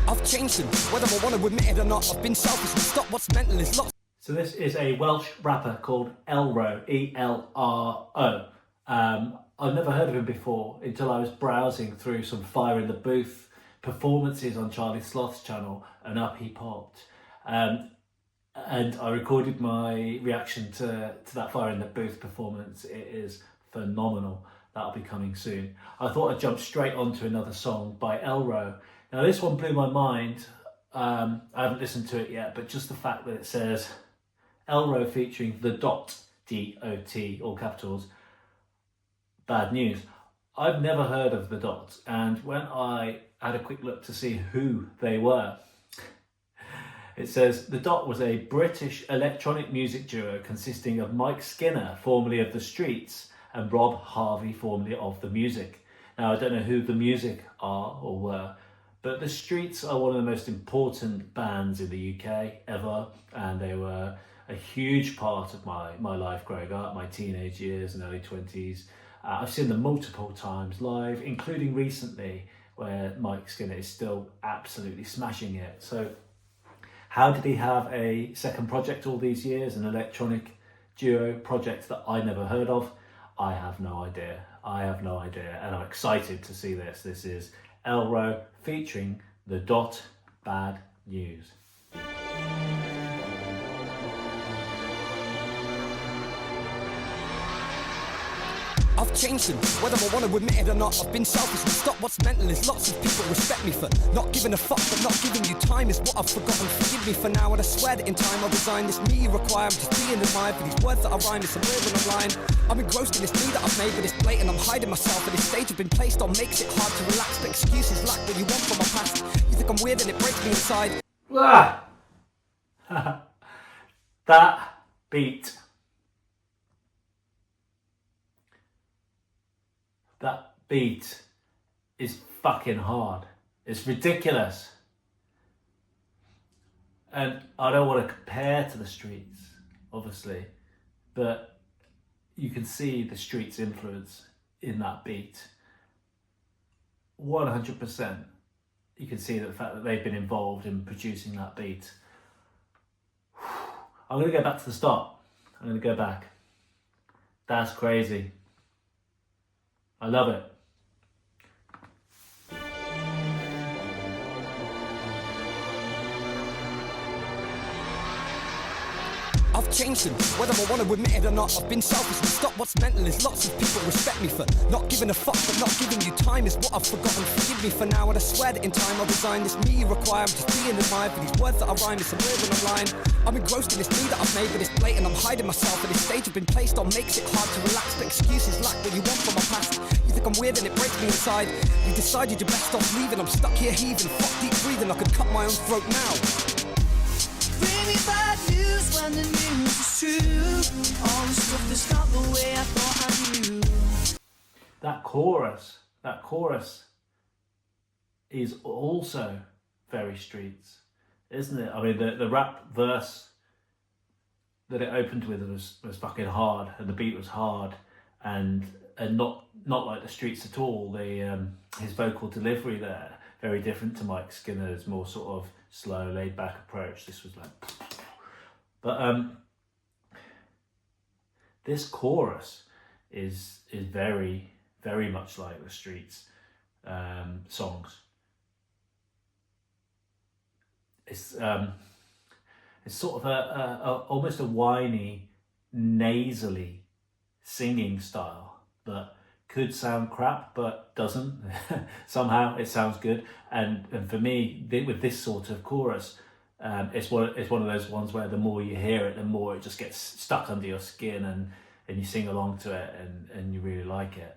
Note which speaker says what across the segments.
Speaker 1: I've changed them, whether I want to admit it or not. I've been selfish and stop what's mental is lots.
Speaker 2: So this is a Welsh rapper called ELRO, E-L-R-O. I've never heard of him before until I was browsing through some Fire in the Booth performances on Charlie Sloth's channel, and up he popped. And I recorded my reaction to that Fire in the Booth performance. It is phenomenal. That'll be coming soon. I thought I'd jump straight onto another song by ELRO. Now this one blew my mind. I haven't listened to it yet, but just the fact that it says ELRO featuring the D.O.T, D-O.T, all capitals, bad news. I've never heard of the D.O.T, and when I had a quick look to see who they were, it says the D.O.T was a British electronic music duo consisting of Mike Skinner, formerly of the Streets, and Rob Harvey, formerly of the Music. Now I don't know who the Music are or were, but the Streets are one of the most important bands in the UK ever, and they were a huge part of my life growing up, my teenage years and early 20s. I've seen them multiple times live, including recently, where Mike Skinner is still absolutely smashing it. So how did he have a second project all these years, an electronic duo project that I never heard of? I have no idea. And I'm excited to see this. This is ELRO featuring the D.O.T, Bad News.
Speaker 1: I've changed them, whether I want to admit it or not. I've been selfish and stop what's mental is lots of people respect me for not giving a fuck, but not giving you time is what I've forgotten. Forgive me for now, and I swear that in time I'll resign. This me you require, I'm just being admired for these words that I rhyme. It's weird when I'm lying. I'm engrossed in this me that I've made, but it's blatant. I'm hiding myself at this stage I've been placed on. Makes it hard to relax, but excuses lack what you want from my past. You think I'm weird and it breaks me inside.
Speaker 2: That beat. That beat is fucking hard. It's ridiculous. And I don't want to compare to the Streets, obviously, but you can see the Streets' influence in that beat. 100%. You can see the fact that they've been involved in producing that beat. I'm going to go back to the start. I'm going to go back. That's crazy. I love it.
Speaker 1: I've changed them, whether I want to admit it or not. I've been selfish and stop what's mental is lots of people respect me for not giving a fuck, but not giving you time is what I've forgotten. Forgive me for now, and I swear that in time I'll resign. This me you require, I'm just being admired for these words that I rhyme. It's weird when I'm lying. I'm engrossed in this me that I've made, but it's blatant. I'm hiding myself at this stage I've been placed on. Makes it hard to relax, but excuses lack what you want from my past. You think I'm weird and it breaks me inside. You decided you're best off leaving. I'm stuck here heaving, fuck deep breathing. I could cut my own throat now.
Speaker 3: Bring me bad news when the news is true. All the stuff that's not the way I thought I knew.
Speaker 2: That chorus is also very Streets, isn't it? I mean, the rap verse that it opened with was fucking hard, and the beat was hard, and not like the Streets at all. His vocal delivery there, very different to Mike Skinner's more sort of slow, laid back approach. This was like, but this chorus is very, very much like the Streets songs. It's sort of a almost a whiny, nasally singing style that could sound crap but doesn't. Somehow it sounds good, and for me with this sort of chorus, it's one of those ones where the more you hear it, the more it just gets stuck under your skin, and you sing along to it, and you really like it,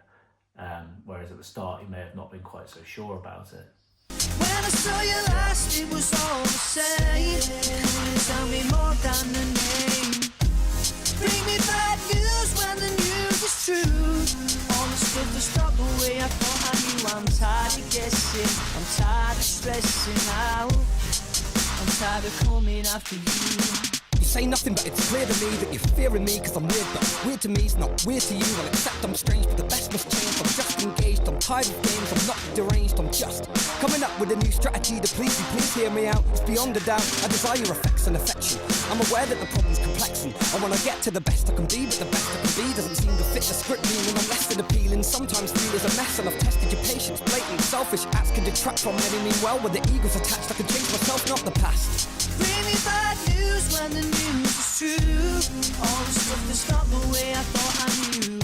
Speaker 2: whereas at the start you may have not been quite so sure about it.
Speaker 3: When I saw you last, it was all the same. Couldn't tell me more than the name. Bring me bad news when the news is true. All the stuff that's not the way I thought I knew. I'm tired of guessing, I'm tired of stressing out. I'm tired of coming after you.
Speaker 1: You say nothing, but it's clear to me that you're fearing me cause I'm weird. But weird to me's not weird to you. I'll accept I'm strange, but the best must change. I'm just engaged, I'm tired of games, I'm not deranged. I'm just coming up with a new strategy to please you. Please hear me out, it's beyond a doubt. I desire your effects and affection. I'm aware that the problem's complex and I wanna get to the best I can be. But the best I can be doesn't seem to fit the script, meaning I'm less than appealing. Sometimes feel is a mess and I've tested your patience. Blatant, selfish acts can detract from many mean well. With the ego's attached, I can change myself, not the past.
Speaker 3: Bring me bad news when the news is true. All the stuff that's not the way I thought I knew.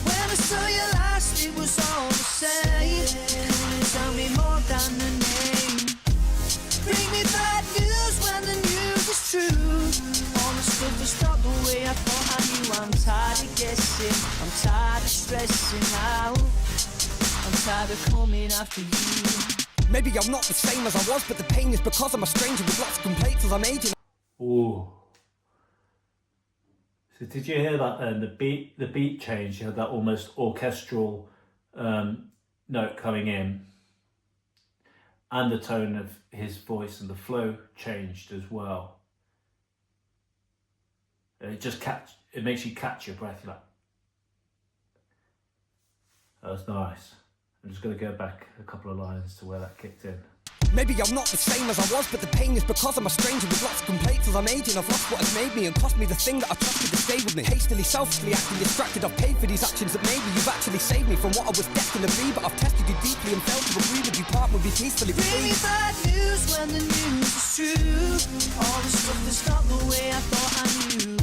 Speaker 3: When I saw you last, it was all the same. Couldn't tell me more than the name. Bring me bad news when the news is true. All the stuff that's not the way I thought I knew. I'm tired of guessing, I'm tired of stressing out. I'm tired of coming after you.
Speaker 1: Maybe I'm not the same as I was, but the pain is because I'm a stranger with lots of complaints as I'm aging.
Speaker 2: Ooh. So did you hear that then? The beat change, you had that almost orchestral note coming in. And the tone of his voice and the flow changed as well. It makes you catch your breath. You're like, that was nice. I'm just going to go back a couple of lines to where that kicked in.
Speaker 1: Maybe I'm not the same as I was, but the pain is because I'm a stranger with lots of complaints. As I'm aging, I've lost what has made me and cost me the thing that I trusted to stay with me. Hastily, selfishly acting distracted, I've paid for these actions that maybe you've actually saved me from what I was destined to be. But I've tested you deeply and failed to agree with you. Part with you peacefully.
Speaker 3: Bring me bad news when the news is true. All the stuff that's not the way I thought I knew.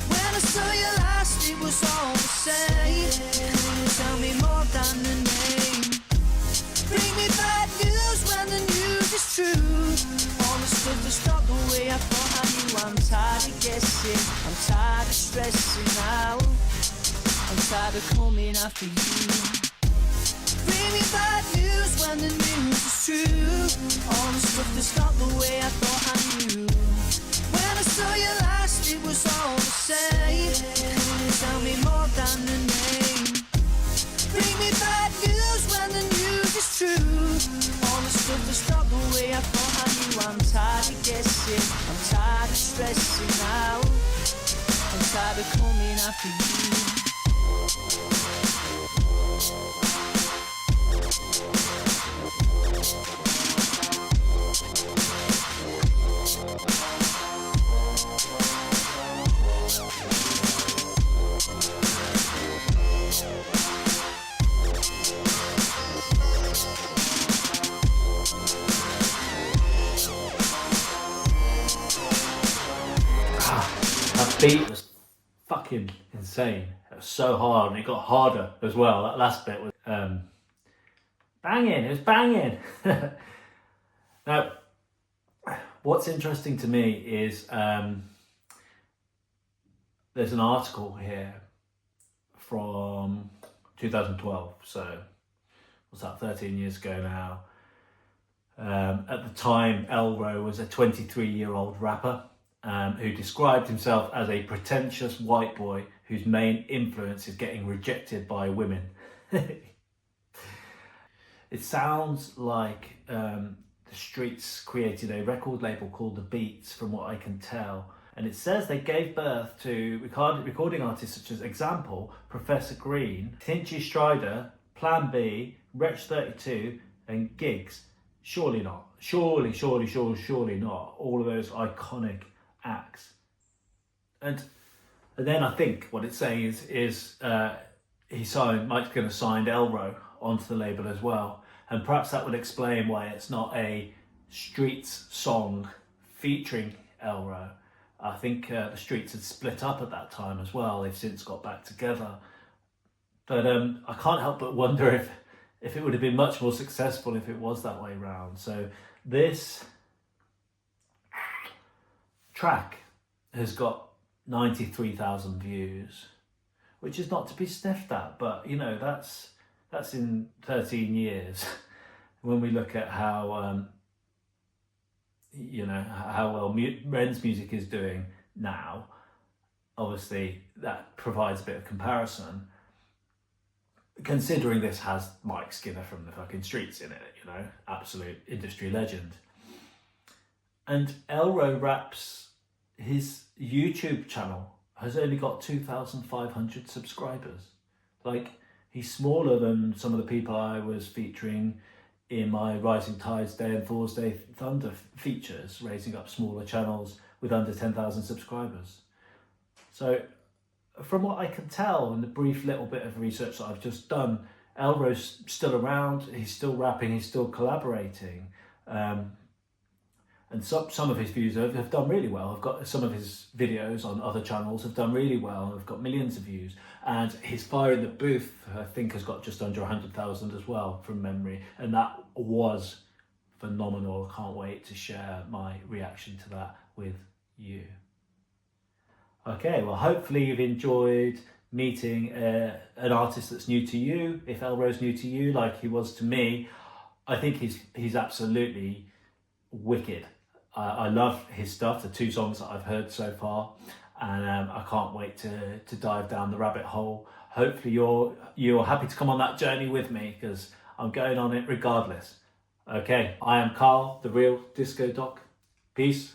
Speaker 3: When I saw you last, it was all the same. Couldn't tell me more than the name. Bring me bad news when the news is true. All the stuff that's not the way I thought I knew. I'm tired of guessing, I'm tired of stressing out. I'm tired of coming after you. Bring me bad news when the news is true. All the stuff that's not the way I thought I knew. When I saw you last, it was all the same. Couldn't tell me more than the name. Bring me bad news when the news is true. All the stuff that's not the way I thought I knew. I'm tired of guessing, I'm tired of stressing out. I'm tired of coming after you.
Speaker 2: That beat was fucking insane. It was so hard and it got harder as well. That last bit was banging, it was banging. Now, what's interesting to me is there's an article here from 2012, so what's that, 13 years ago now. At the time, ELRO was a 23-year-old rapper who described himself as a pretentious white boy whose main influence is getting rejected by women. It sounds like the Streets created a record label called The Beats, from what I can tell. And it says they gave birth to recording artists such as Example, Professor Green, Tinchy Strider, Plan B, Wretch 32, and Gigs. Surely not. Surely not. All of those iconic acts. And then I think what it's saying is Mike's going to sign ELRO onto the label as well. And perhaps that would explain why it's not a Streets song featuring ELRO. I think the Streets had split up at that time as well. They've since got back together. But I can't help but wonder if it would have been much more successful if it was that way round. So this track has got 93,000 views, which is not to be sniffed at, but you know, that's in 13 years. When we look at how how well REN's music is doing now, obviously that provides a bit of comparison. Considering this has Mike Skinner from the fucking Streets in it, you know, absolute industry legend. And ELRO raps his YouTube channel has only got 2,500 subscribers. Like, he's smaller than some of the people I was featuring in my Rising Tides Day and Fours Day Thunder features, raising up smaller channels with under 10,000 subscribers. So from what I can tell in the brief little bit of research that I've just done, ELRO's still around, he's still rapping, he's still collaborating. And some of his views have done really well. I've got some of his videos on other channels have done really well. I've got millions of views. And his Fire in the Booth, I think, has got just under 100,000 as well from memory. And that was phenomenal. I can't wait to share my reaction to that with you. Okay, well, hopefully you've enjoyed meeting an artist that's new to you. If ELRO's new to you, like he was to me, I think he's absolutely wicked. I love his stuff, the 2 songs that I've heard so far, and I can't wait to dive down the rabbit hole. Hopefully you're happy to come on that journey with me, because I'm going on it regardless. Okay, I am Carl, the real Disco Doc. Peace.